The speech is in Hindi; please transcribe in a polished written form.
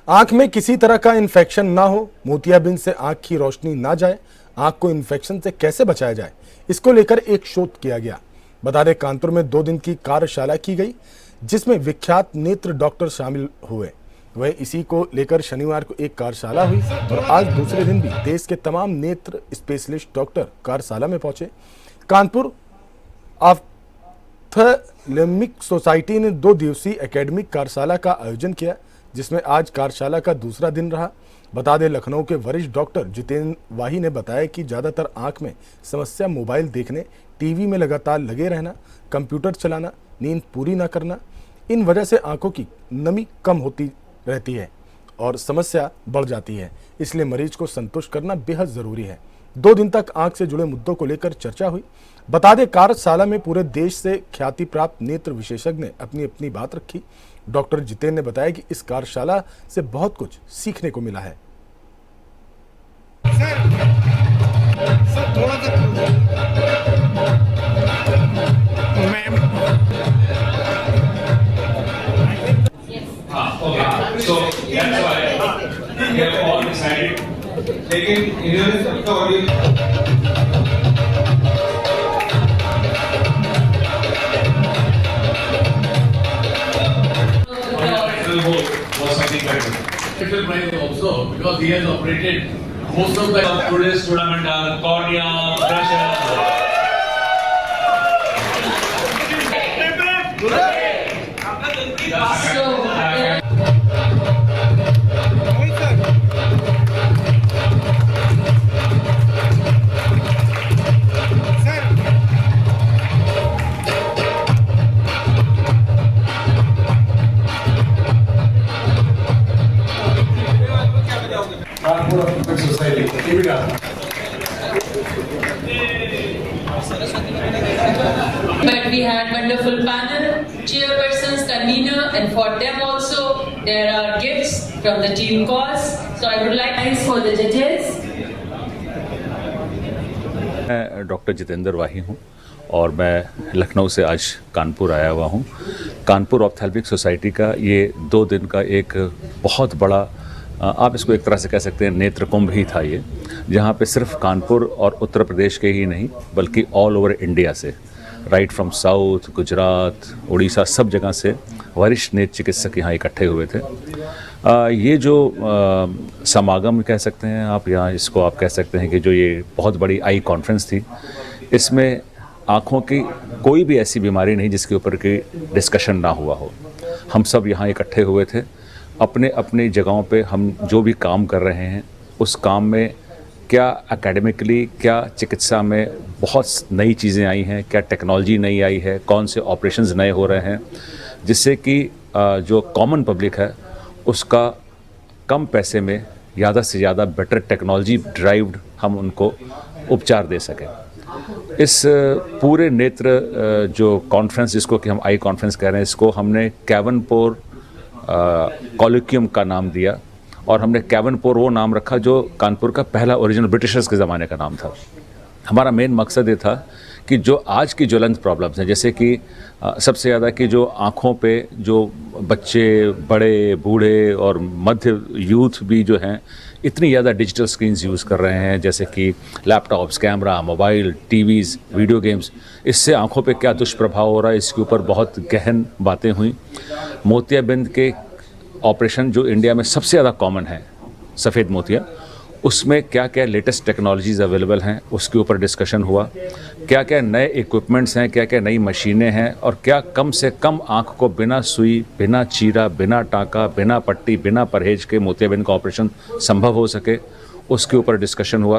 आंख में किसी तरह का इन्फेक्शन ना हो, मोतियाबिंद से आंख की रोशनी ना जाए, आंख को इन्फेक्शन से कैसे बचाया जाए, इसको लेकर एक शोध किया गया। बता दें, कानपुर में 2 दिन की कार्यशाला की गई, जिसमें विख्यात नेत्र डॉक्टर शामिल हुए। वह इसी को लेकर शनिवार को एक कार्यशाला हुई और आज दूसरे दिन भी देश के तमाम नेत्र स्पेशलिस्ट डॉक्टर कार्यशाला में पहुंचे। कानपुर ऑप्थेल्मिक सोसाइटी ने 2 दिवसीय एकेडमिक कार्यशाला का आयोजन किया, जिसमें आज कार्यशाला का दूसरा दिन रहा। बता दें, लखनऊ के वरिष्ठ डॉक्टर जितेंद्र वाही ने बताया कि ज़्यादातर आंख में समस्या मोबाइल देखने, टीवी में लगातार लगे रहना, कंप्यूटर चलाना, नींद पूरी ना करना, इन वजह से आंखों की नमी कम होती रहती है और समस्या बढ़ जाती है। इसलिए मरीज को संतुष्ट करना बेहद ज़रूरी है। 2 दिन तक आंख से जुड़े मुद्दों को लेकर चर्चा हुई। बता दें, कार्यशाला में पूरे देश से ख्याति प्राप्त नेत्र विशेषज्ञ ने अपनी अपनी बात रखी। डॉक्टर जितेंद्र ने बताया कि इस कार्यशाला से बहुत कुछ सीखने को मिला है। सर थोड़ा सा So that's why we have all decided. लेकिन इन्होंने सबका audio was something better. Special prize also because he has operated most of the Today's tournament are cornea, pressure. Society. Keep it up. But we had wonderful panel, chairpersons, convener, and for them also there are gifts from the team cause. So I would like thanks for the judges. मैं डॉक्टर जितेंद्र वाही हूँ और मैं लखनऊ से आज कानपुर आया हुआ हूँ। कानपुर ऑप्थेल्मिक सोसाइटी का ये 2 दिन का एक बहुत बड़ा, आप इसको एक तरह से कह सकते हैं, नेत्र कुंभ ही था ये, जहाँ पे सिर्फ कानपुर और उत्तर प्रदेश के ही नहीं बल्कि ऑल ओवर इंडिया से, right from south, Gujarat, Orissa, सब जगह से वरिष्ठ नेत्र चिकित्सक यहाँ इकट्ठे हुए थे। ये जो समागम कह सकते हैं आप, यहाँ इसको आप कह सकते हैं कि जो ये बहुत बड़ी आई कॉन्फ्रेंस थी, इसमें आँखों की कोई भी ऐसी बीमारी नहीं जिसके ऊपर की डिस्कशन ना हुआ हो। हम सब यहाँ इकट्ठे हुए थे। अपने अपने जगहों पे हम जो भी काम कर रहे हैं, उस काम में क्या एकेडमिकली, क्या चिकित्सा में बहुत नई चीज़ें आई हैं, क्या टेक्नोलॉजी नई आई है, कौन से ऑपरेशंस नए हो रहे हैं, जिससे कि जो कॉमन पब्लिक है उसका कम पैसे में ज़्यादा से ज़्यादा बेटर टेक्नोलॉजी ड्राइव्ड हम उनको उपचार दे सकें। इस पूरे नेत्र जो कॉन्फ्रेंस, जिसको कि हम आई कॉन्फ्रेंस कह रहे हैं, इसको हमने कैवनपोर कॉलिक्यूम का नाम दिया और हमने कैवनपोर वो नाम रखा जो कानपुर का पहला ओरिजिनल ब्रिटिशर्स के ज़माने का नाम था। हमारा मेन मकसद ये था कि जो आज की ज्वलंत प्रॉब्लम्स हैं, जैसे कि सबसे ज़्यादा कि जो आँखों पे जो बच्चे, बड़े, बूढ़े और मध्य यूथ भी जो हैं, इतनी ज़्यादा डिजिटल स्क्रीन्स यूज़ कर रहे हैं, जैसे कि laptops, camera, mobile, TVs, video games, इससे आँखों पे क्या दुष्प्रभाव हो रहा है, इसके ऊपर बहुत गहन बातें हुई। मोतियाबिंद के ऑपरेशन जो इंडिया में सबसे ज़्यादा कॉमन है, सफ़ेद मोतिया, उसमें क्या क्या लेटेस्ट टेक्नोलॉजीज़ अवेलेबल हैं, उसके ऊपर डिस्कशन हुआ। क्या क्या नए इक्विपमेंट्स हैं, क्या क्या नई मशीनें हैं, और क्या कम से कम आँख को बिना सुई, बिना चीरा, बिना टाँका, बिना पट्टी, बिना परहेज के मोतियाबिंद का ऑपरेशन संभव हो सके, उसके ऊपर डिस्कशन हुआ।